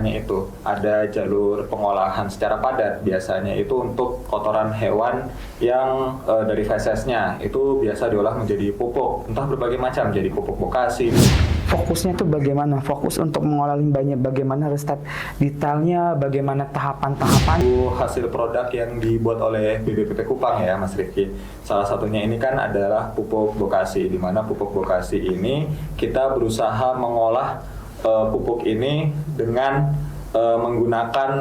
itu ada jalur pengolahan secara padat. Biasanya itu untuk kotoran hewan yang dari fesesnya itu biasa diolah menjadi pupuk, entah berbagai macam, jadi pupuk bokasi. Fokusnya tuh bagaimana? Fokus untuk mengolah limbahnya bagaimana, harus detailnya, bagaimana tahapan-tahapan. Hasil produk yang dibuat oleh BPPT Kupang ya Mas Rifki. Salah satunya ini kan adalah pupuk bokasi, di mana pupuk bokasi ini kita berusaha mengolah pupuk ini dengan menggunakan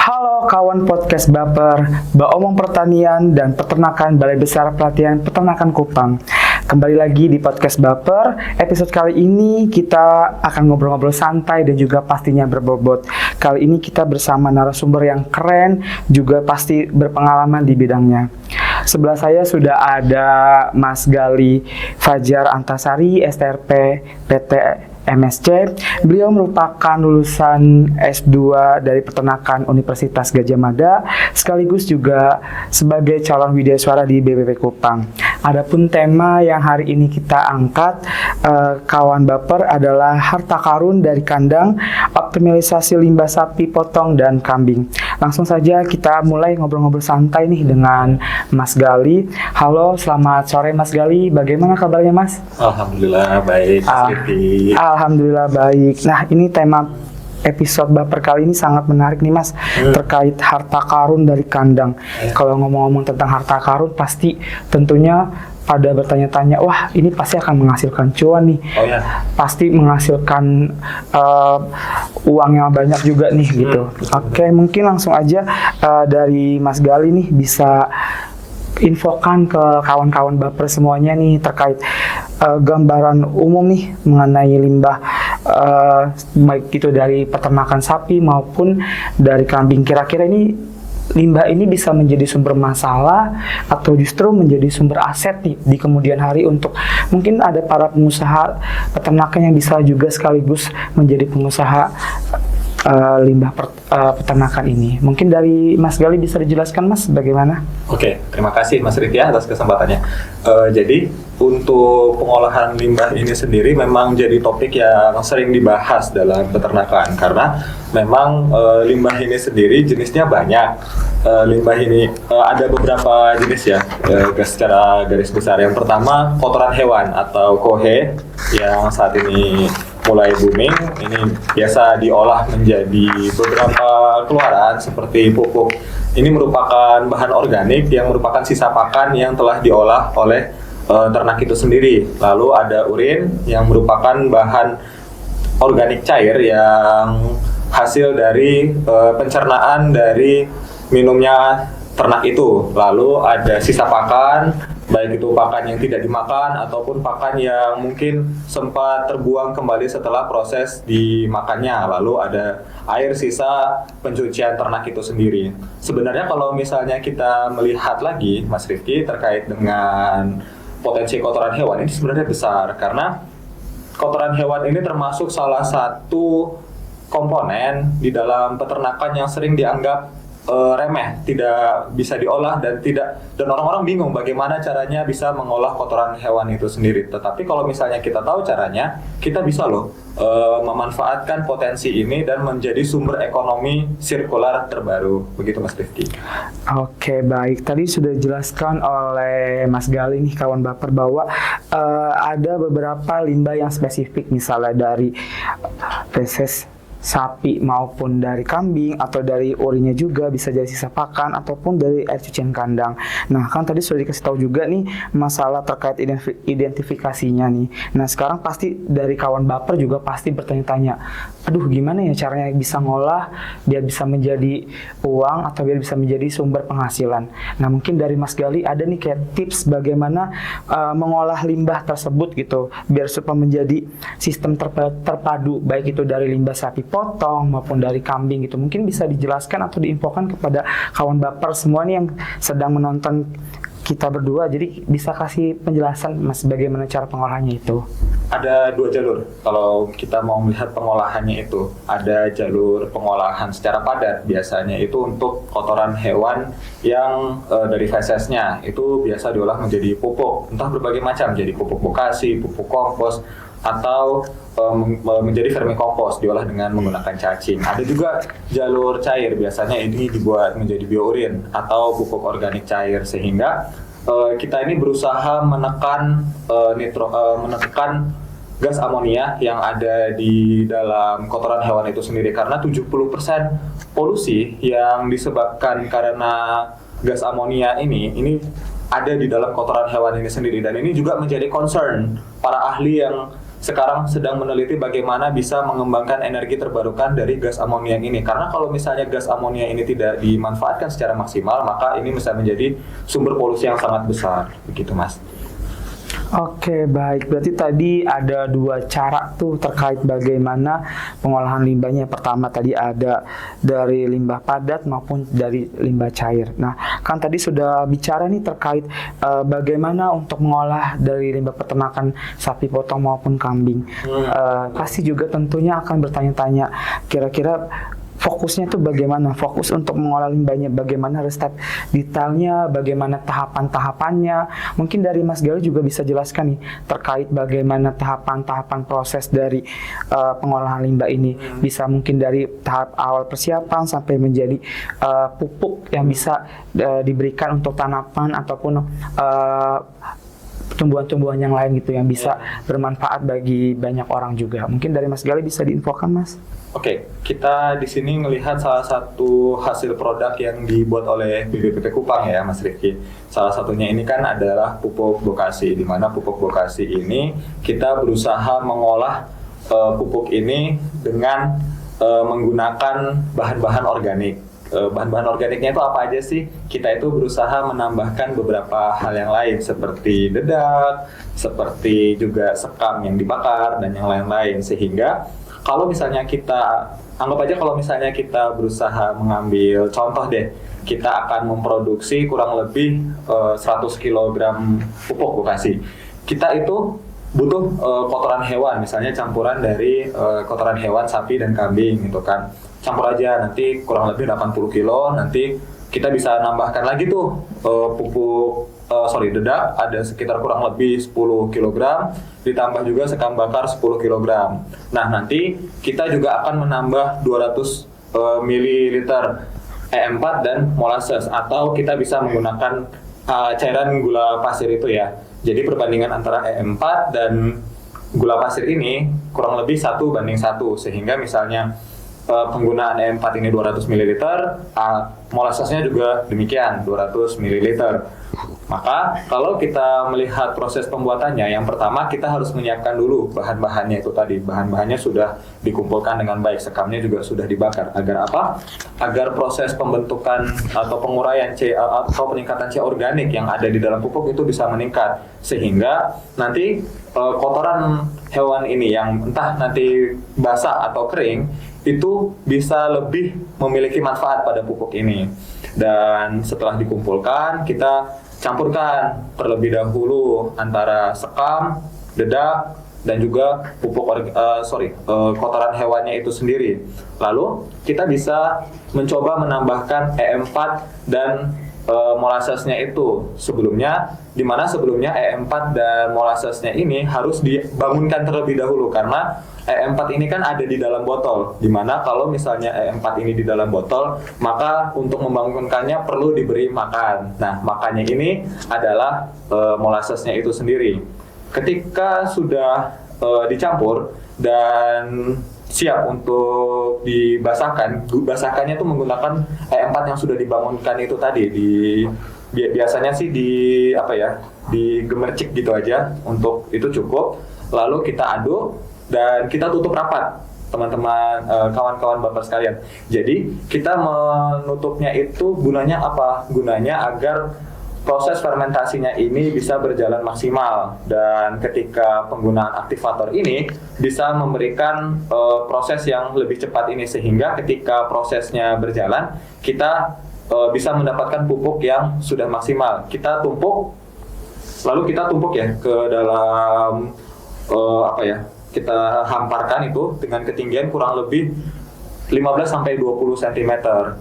Halo kawan podcast Baper, Omong Pertanian dan Peternakan Balai Besar Pelatihan Peternakan Kupang. Kembali lagi di podcast Baper. Episode kali ini kita akan ngobrol-ngobrol santai dan juga pastinya berbobot. Kali ini kita bersama narasumber yang keren, juga pasti berpengalaman di bidangnya. Sebelah saya sudah ada Mas Gali Fajar Antasari, STRP PT MSC. Beliau merupakan lulusan S2 dari Peternakan Universitas Gadjah Mada, sekaligus juga sebagai calon widyasuara di BPP Kupang. Adapun tema yang hari ini kita angkat, kawan Baper, adalah harta karun dari kandang, optimalisasi limbah sapi potong dan kambing. Langsung saja kita mulai ngobrol-ngobrol santai nih dengan Mas Gali. Halo, selamat sore Mas Gali. Bagaimana kabarnya Mas? Alhamdulillah baik, Mas Rifki. Alhamdulillah baik. Nah, ini tema episode Baper kali ini sangat menarik nih Mas, terkait harta karun dari kandang. Kalau ngomong-ngomong tentang harta karun, pasti tentunya pada bertanya-tanya, wah ini pasti akan menghasilkan cuan nih. Pasti menghasilkan uang yang banyak juga nih gitu. Oke, mungkin langsung aja dari Mas Gali nih bisa infokan ke kawan-kawan Baper semuanya nih terkait gambaran umum nih mengenai limbah, baik itu dari peternakan sapi maupun dari kambing. Kira-kira ini limbah ini bisa menjadi sumber masalah atau justru menjadi sumber aset di kemudian hari untuk mungkin ada para pengusaha peternakan yang bisa juga sekaligus menjadi pengusaha limbah peternakan ini. Mungkin dari Mas Gali bisa dijelaskan Mas bagaimana? Oke, terima kasih Mas Rifki atas kesempatannya. Jadi untuk pengolahan limbah ini sendiri memang jadi topik yang sering dibahas dalam peternakan karena memang limbah ini sendiri jenisnya banyak. Limbah ini ada beberapa jenis ya, secara garis besar. Yang pertama kotoran hewan atau kohe yang saat ini mulai booming. Ini biasa diolah menjadi beberapa keluaran seperti pupuk. Ini merupakan bahan organik yang merupakan sisa pakan yang telah diolah oleh ternak itu sendiri. Lalu ada urin yang merupakan bahan organik cair yang hasil dari pencernaan dari minumnya ternak itu. Lalu ada sisa pakan, baik itu pakan yang tidak dimakan ataupun pakan yang mungkin sempat terbuang kembali setelah proses dimakannya. Lalu ada air sisa pencucian ternak itu sendiri. Sebenarnya kalau misalnya kita melihat lagi Mas Rifki terkait dengan potensi kotoran hewan ini sebenarnya besar karena kotoran hewan ini termasuk salah satu komponen di dalam peternakan yang sering dianggap remeh, tidak bisa diolah dan orang-orang bingung bagaimana caranya bisa mengolah kotoran hewan itu sendiri. Tetapi kalau misalnya kita tahu caranya, kita bisa loh memanfaatkan potensi ini dan menjadi sumber ekonomi sirkular terbaru. Begitu Mas Rifki. Oke, baik. Tadi sudah dijelaskan oleh Mas Gali nih kawan Baper bahwa ada beberapa limbah yang spesifik, misalnya dari feses sapi maupun dari kambing atau dari urinnya juga bisa jadi sisa pakan ataupun dari air cucian kandang. Nah, kan tadi sudah dikasih tahu juga nih masalah terkait identifikasinya nih. Nah, sekarang pasti dari kawan Baper juga pasti bertanya-tanya, aduh gimana ya caranya bisa ngolah biar bisa menjadi uang atau biar bisa menjadi sumber penghasilan. Nah, mungkin dari Mas Gali ada nih kayak tips bagaimana mengolah limbah tersebut gitu biar supaya menjadi sistem terpadu, baik itu dari limbah sapi potong maupun dari kambing gitu. Mungkin bisa dijelaskan atau diinfokan kepada kawan Baper semua nih yang sedang menonton kita berdua. Jadi bisa kasih penjelasan Mas bagaimana cara pengolahannya itu. ada dua jalur kalau kita mau melihat pengolahannya itu. Ada jalur pengolahan secara padat, biasanya itu untuk kotoran hewan yang dari fesesnya itu biasa diolah menjadi pupuk, entah berbagai macam, jadi pupuk bokasi, pupuk kompos, atau menjadi vermikompos diolah dengan menggunakan cacing. Ada juga jalur cair, biasanya ini dibuat menjadi biourin atau pupuk organik cair, sehingga kita ini berusaha menekan menekan gas amonia yang ada di dalam kotoran hewan itu sendiri, karena 70% polusi yang disebabkan karena gas amonia ini ada di dalam kotoran hewan ini sendiri, dan ini juga menjadi concern para ahli yang sekarang sedang meneliti bagaimana bisa mengembangkan energi terbarukan dari gas amonia ini. Karena kalau misalnya gas amonia ini tidak dimanfaatkan secara maksimal, maka ini bisa menjadi sumber polusi yang sangat besar. Begitu, Mas. Oke, baik. Berarti tadi ada dua cara tuh terkait bagaimana pengolahan limbahnya. Pertama tadi ada dari limbah padat maupun dari limbah cair. Nah, kan tadi sudah bicara nih terkait bagaimana untuk mengolah dari limbah peternakan sapi potong maupun kambing. Pasti juga tentunya akan bertanya-tanya kira-kira fokusnya tuh bagaimana, fokus untuk mengolah limbahnya, bagaimana resep detailnya, bagaimana tahapan-tahapannya. Mungkin dari Mas Gali juga bisa jelaskan nih terkait bagaimana tahapan-tahapan proses dari pengolahan limbah ini. Bisa mungkin dari tahap awal persiapan sampai menjadi pupuk yang bisa diberikan untuk tanaman ataupun tumbuhan-tumbuhan yang lain gitu yang bisa bermanfaat bagi banyak orang juga. Mungkin dari Mas Gali bisa diinfokan, Mas. Oke, kita di sini melihat salah satu hasil produk yang dibuat oleh BPPT Kupang ya, Mas Rifki. Salah satunya ini kan adalah pupuk bokasi, di mana pupuk bokasi ini kita berusaha mengolah pupuk ini dengan menggunakan bahan-bahan organik. Bahan-bahan organiknya itu apa aja sih? Kita itu berusaha menambahkan beberapa hal yang lain seperti dedak, seperti juga sekam yang dibakar dan yang lain-lain, sehingga kalau misalnya kita anggap aja kalau misalnya kita berusaha mengambil contoh deh, kita akan memproduksi kurang lebih 100 kg pupuk bokasi. Kita itu butuh kotoran hewan, misalnya campuran dari kotoran hewan sapi dan kambing gitu kan. Campur aja, nanti kurang lebih 80 kilo, nanti kita bisa nambahkan lagi tuh dedak ada sekitar kurang lebih 10 kg, ditambah juga sekam bakar 10 kg. Nah, nanti kita juga akan menambah 200 ml E4 dan molasses, atau kita bisa menggunakan cairan gula pasir itu ya. Jadi perbandingan antara E4 dan gula pasir ini kurang lebih 1:1, sehingga misalnya penggunaan E4 ini 200 ml, molassesnya juga demikian 200 ml. Maka kalau kita melihat proses pembuatannya, yang pertama kita harus menyiapkan dulu bahan-bahannya itu tadi. Bahan-bahannya sudah dikumpulkan dengan baik, sekamnya juga sudah dibakar. Agar apa? Agar proses pembentukan atau penguraian atau peningkatan C organik yang ada di dalam pupuk itu bisa meningkat, sehingga nanti kotoran hewan ini yang entah nanti basah atau kering itu bisa lebih memiliki manfaat pada pupuk ini. Dan setelah dikumpulkan, kita campurkan terlebih dahulu antara sekam, dedak, dan juga pupuk kotoran hewannya itu sendiri. Lalu kita bisa mencoba menambahkan E4 dan molassesnya itu sebelumnya, dimana sebelumnya E4 dan molassesnya ini harus dibangunkan terlebih dahulu, karena E4 ini kan ada di dalam botol, dimana kalau misalnya E4 ini di dalam botol, maka untuk membangunkannya perlu diberi makan. Nah, makannya ini adalah molassesnya itu sendiri. Ketika sudah dicampur dan siap untuk dibasahkan, basahkannya itu menggunakan E4 yang sudah dibangunkan itu tadi. Biasanya sih digemercik gitu aja, untuk itu cukup. Lalu kita aduk dan kita tutup rapat, teman-teman, kawan-kawan bapak sekalian. Jadi kita menutupnya itu gunanya apa? Gunanya agar proses fermentasinya ini bisa berjalan maksimal, dan ketika penggunaan aktivator ini bisa memberikan proses yang lebih cepat ini, sehingga ketika prosesnya berjalan kita bisa mendapatkan pupuk yang sudah maksimal. Kita tumpuk, lalu kita tumpuk ya ke dalam kita hamparkan itu dengan ketinggian kurang lebih 15 sampai 20 cm.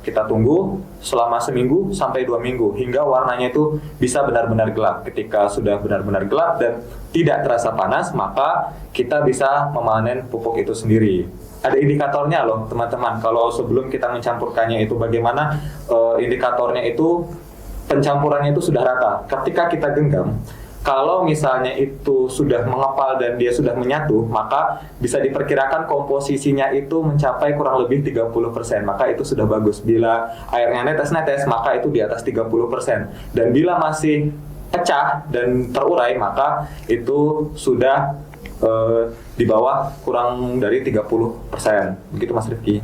Kita tunggu selama seminggu sampai 2 minggu hingga warnanya itu bisa benar-benar gelap. Ketika sudah benar-benar gelap dan tidak terasa panas, maka kita bisa memanen pupuk itu sendiri. Ada indikatornya loh teman-teman. Kalau sebelum kita mencampurkannya itu bagaimana indikatornya itu pencampurannya itu sudah rata. Ketika kita genggam, kalau misalnya itu sudah mengepal dan dia sudah menyatu, maka bisa diperkirakan komposisinya itu mencapai kurang lebih 30%. Maka itu sudah bagus. Bila airnya netes-netes, maka itu di atas 30%. Dan bila masih pecah dan terurai, maka itu sudah di bawah kurang dari 30%. Begitu Mas Rifki.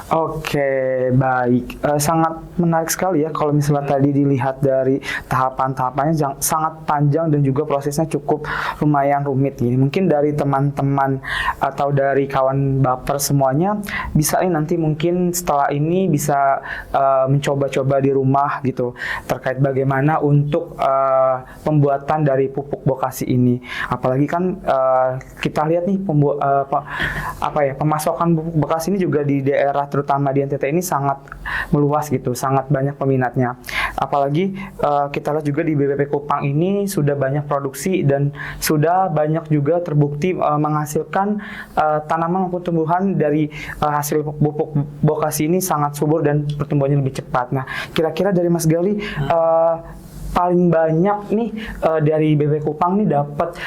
Oke, baik. Sangat menarik sekali ya kalau misalnya tadi dilihat dari tahapan-tahapannya sangat panjang dan juga prosesnya cukup lumayan rumit gini. Mungkin dari teman-teman atau dari kawan baper semuanya bisa nanti mungkin setelah ini bisa mencoba-coba di rumah gitu terkait bagaimana untuk pembuatan dari pupuk bokasi ini. Apalagi kan kita lihat nih pemasokan pupuk bokasi ini juga di daerah terutama di NTT ini sangat meluas gitu, sangat banyak peminatnya. Apalagi kita lihat juga di BPP Kupang ini sudah banyak produksi dan sudah banyak juga terbukti menghasilkan tanaman maupun tumbuhan dari hasil pupuk bokasi ini sangat subur dan pertumbuhannya lebih cepat. Nah, kira-kira dari Mas Gali paling banyak nih dari BPP Kupang nih dapat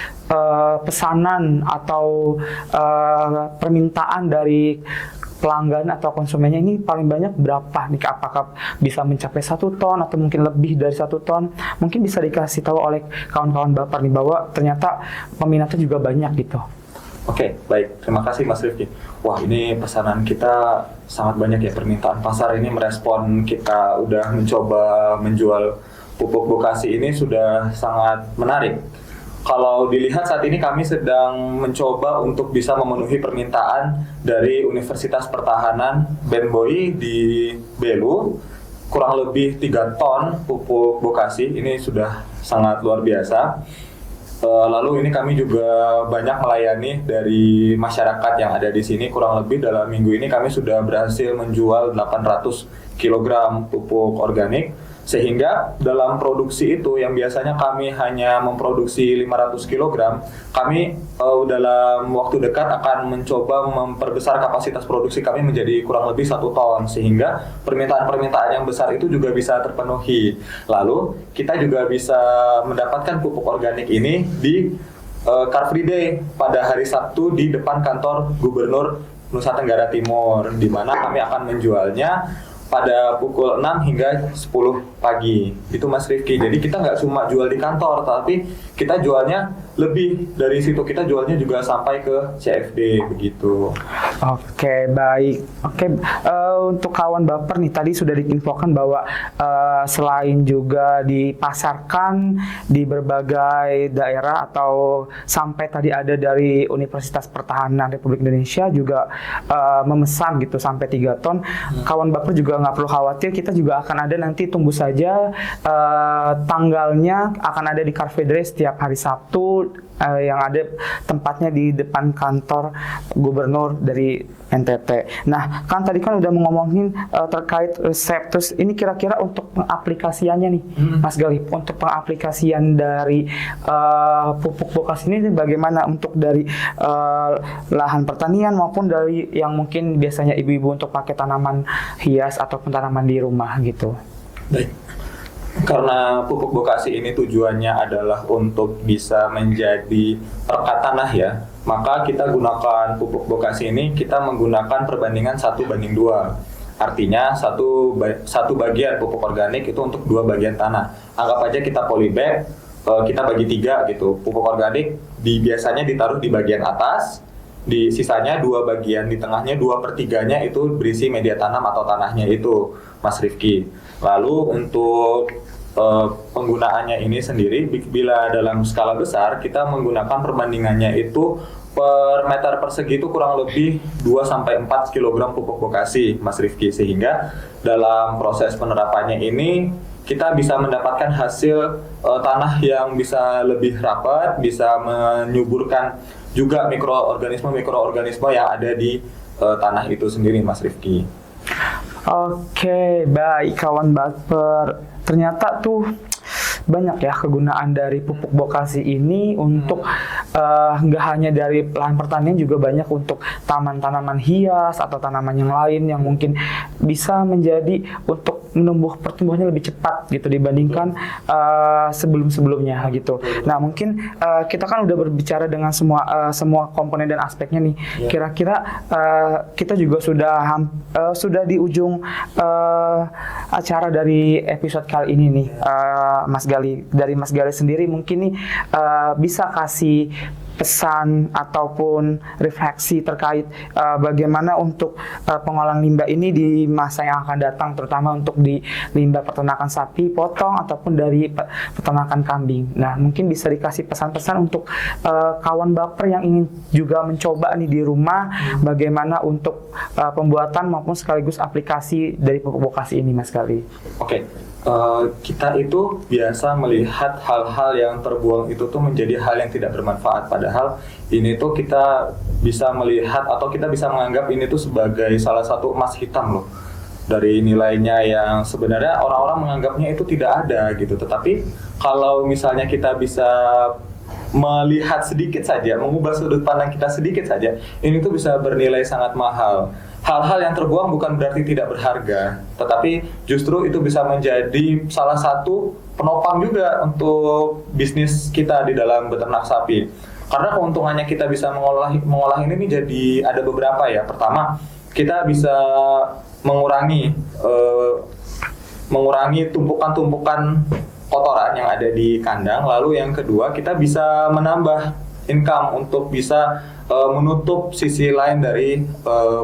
pesanan atau permintaan dari pelanggan atau konsumennya ini paling banyak berapa nih? Apakah bisa mencapai 1 ton atau mungkin lebih dari 1 ton? Mungkin bisa dikasih tahu oleh kawan-kawan baper nih bahwa ternyata peminatnya juga banyak gitu. Oke, baik. Terima kasih Mas Rifki. Wah, ini pesanan kita sangat banyak ya. Permintaan pasar ini merespon kita udah mencoba menjual pupuk bokasi ini sudah sangat menarik. Kalau dilihat saat ini kami sedang mencoba untuk bisa memenuhi permintaan dari Universitas Pertahanan Benboy di Belu, kurang lebih 3 ton pupuk bokasi. Ini sudah sangat luar biasa. Lalu ini kami juga banyak melayani dari masyarakat yang ada di sini. Kurang lebih dalam minggu ini kami sudah berhasil menjual 800 kg pupuk organik. Sehingga dalam produksi itu yang biasanya kami hanya memproduksi 500 kg, kami dalam waktu dekat akan mencoba memperbesar kapasitas produksi kami menjadi kurang lebih 1 ton. Sehingga permintaan-permintaan yang besar itu juga bisa terpenuhi. Lalu kita juga bisa mendapatkan pupuk organik ini di Car Free Day pada hari Sabtu di depan kantor Gubernur Nusa Tenggara Timur, di mana kami akan menjualnya pada pukul 6 hingga 10 pagi. Itu Mas Rifki. Jadi kita nggak cuma jual di kantor, tapi kita jualnya lebih dari situ. Kita jualnya juga sampai ke CFD begitu. Oke, baik. Oke, untuk kawan baper nih tadi sudah diinfokan bahwa selain juga dipasarkan di berbagai daerah atau sampai tadi ada dari Universitas Pertahanan Republik Indonesia juga memesan gitu sampai 3 ton. Kawan baper juga nggak perlu khawatir, kita juga akan ada nanti, tunggu saja tanggalnya akan ada di Car Free Day setiap hari Sabtu yang ada tempatnya di depan kantor gubernur dari NTT. Nah, kan tadi kan udah ngomongin terkait resep, terus ini kira-kira untuk pengaplikasiannya nih, Mas Gali, untuk pengaplikasian dari pupuk bokasi ini bagaimana untuk dari lahan pertanian maupun dari yang mungkin biasanya ibu-ibu untuk pakai tanaman hias ataupun tanaman di rumah gitu. Baik. Karena pupuk bokasi ini tujuannya adalah untuk bisa menjadi perekat tanah ya, maka kita gunakan pupuk bokasi ini, kita menggunakan perbandingan 1:2. Artinya satu bagian pupuk organik itu untuk 2 bagian tanah. Anggap aja kita polybag, kita bagi 3 gitu. Pupuk organik biasanya ditaruh di bagian atas, di sisanya 2 bagian, di tengahnya 2/3-nya itu berisi media tanam atau tanahnya itu, Mas Rifki. Lalu untuk penggunaannya ini sendiri, bila dalam skala besar kita menggunakan perbandingannya itu per meter persegi itu kurang lebih 2-4 kg pupuk bokasi, Mas Rifki. Sehingga dalam proses penerapannya ini kita bisa mendapatkan hasil tanah yang bisa lebih rapat, bisa menyuburkan juga mikroorganisme yang ada di tanah itu sendiri, Mas Rifki. Oke, baik kawan baper. Ternyata tuh banyak ya kegunaan dari pupuk bokasi ini untuk nggak hanya dari lahan pertanian, juga banyak untuk tanaman hias atau tanaman yang lain yang mungkin bisa menjadi untuk pertumbuhannya lebih cepat gitu dibandingkan sebelum-sebelumnya gitu. Nah, mungkin kita kan udah berbicara dengan semua komponen dan aspeknya nih. Kira-kira kita juga sudah di ujung acara dari episode kali ini nih, Mas Gali. Dari Mas Gali sendiri mungkin nih bisa kasih pesan ataupun refleksi terkait bagaimana untuk pengolahan limbah ini di masa yang akan datang, terutama untuk di limbah peternakan sapi potong ataupun dari peternakan kambing. Nah, mungkin bisa dikasih pesan-pesan untuk kawan baper yang ingin juga mencoba nih di rumah, bagaimana untuk pembuatan maupun sekaligus aplikasi dari pupuk bokasi ini, Mas Gali. Oke. Kita itu biasa melihat hal-hal yang terbuang itu tuh menjadi hal yang tidak bermanfaat, padahal ini tuh kita bisa melihat atau kita bisa menganggap ini tuh sebagai salah satu emas hitam loh, dari nilainya yang sebenarnya orang-orang menganggapnya itu tidak ada gitu. Tetapi kalau misalnya kita bisa melihat sedikit saja, mengubah sudut pandang kita sedikit saja, ini tuh bisa bernilai sangat mahal. Hal-hal yang terbuang bukan berarti tidak berharga, tetapi justru itu bisa menjadi salah satu penopang juga untuk bisnis kita di dalam beternak sapi. Karena keuntungannya kita bisa mengolah ini nih jadi ada beberapa ya. Pertama, kita bisa mengurangi tumpukan-tumpukan kotoran yang ada di kandang. Lalu yang kedua, kita bisa menambah income untuk bisa menutup sisi lain dari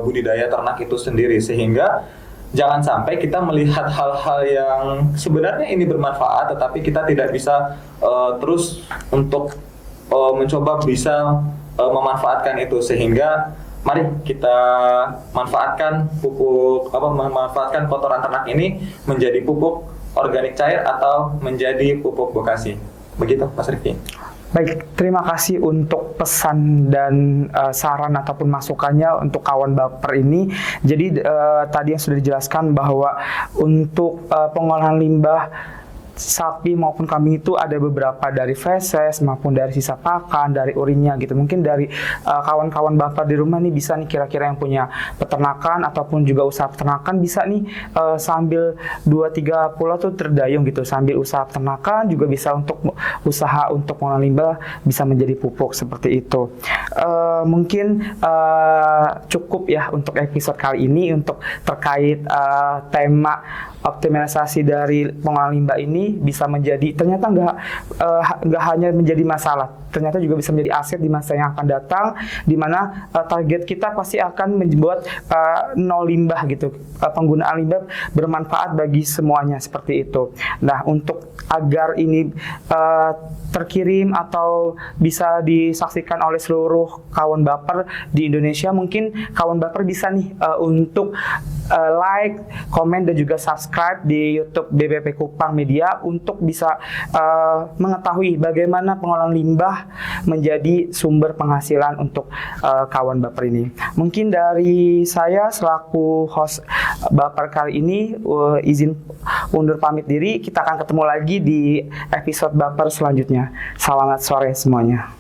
budidaya ternak itu sendiri, sehingga jangan sampai kita melihat hal-hal yang sebenarnya ini bermanfaat tetapi kita tidak bisa terus untuk mencoba bisa memanfaatkan itu, sehingga mari kita memanfaatkan kotoran ternak ini menjadi pupuk organik cair atau menjadi pupuk bokasi. Begitu, Mas Rifki. Baik, terima kasih untuk pesan dan saran ataupun masukannya untuk kawan baper ini. Jadi tadi yang sudah dijelaskan bahwa untuk pengolahan limbah sapi maupun kambing itu ada beberapa dari feses maupun dari sisa pakan, dari urinnya gitu. Mungkin dari kawan-kawan baper di rumah nih bisa nih kira-kira yang punya peternakan ataupun juga usaha peternakan bisa nih sambil 2-3 pulau tuh terdayung gitu, sambil usaha peternakan juga bisa untuk usaha untuk pengolahan limbah bisa menjadi pupuk seperti itu. Mungkin cukup ya untuk episode kali ini untuk terkait tema optimalisasi dari pengolahan limbah ini bisa menjadi ternyata nggak hanya menjadi masalah, ternyata juga bisa menjadi aset di masa yang akan datang, di mana target kita pasti akan membuat nol limbah gitu, penggunaan limbah bermanfaat bagi semuanya seperti itu. Nah, untuk agar ini terkirim atau bisa disaksikan oleh seluruh kawan baper di Indonesia, mungkin kawan baper bisa nih untuk like, komen dan juga subscribe di YouTube BBP Kupang Media untuk bisa mengetahui bagaimana pengolahan limbah menjadi sumber penghasilan untuk kawan baper ini. Mungkin dari saya selaku host baper kali ini izin undur pamit diri. Kita akan ketemu lagi di episode baper selanjutnya. Selamat sore semuanya.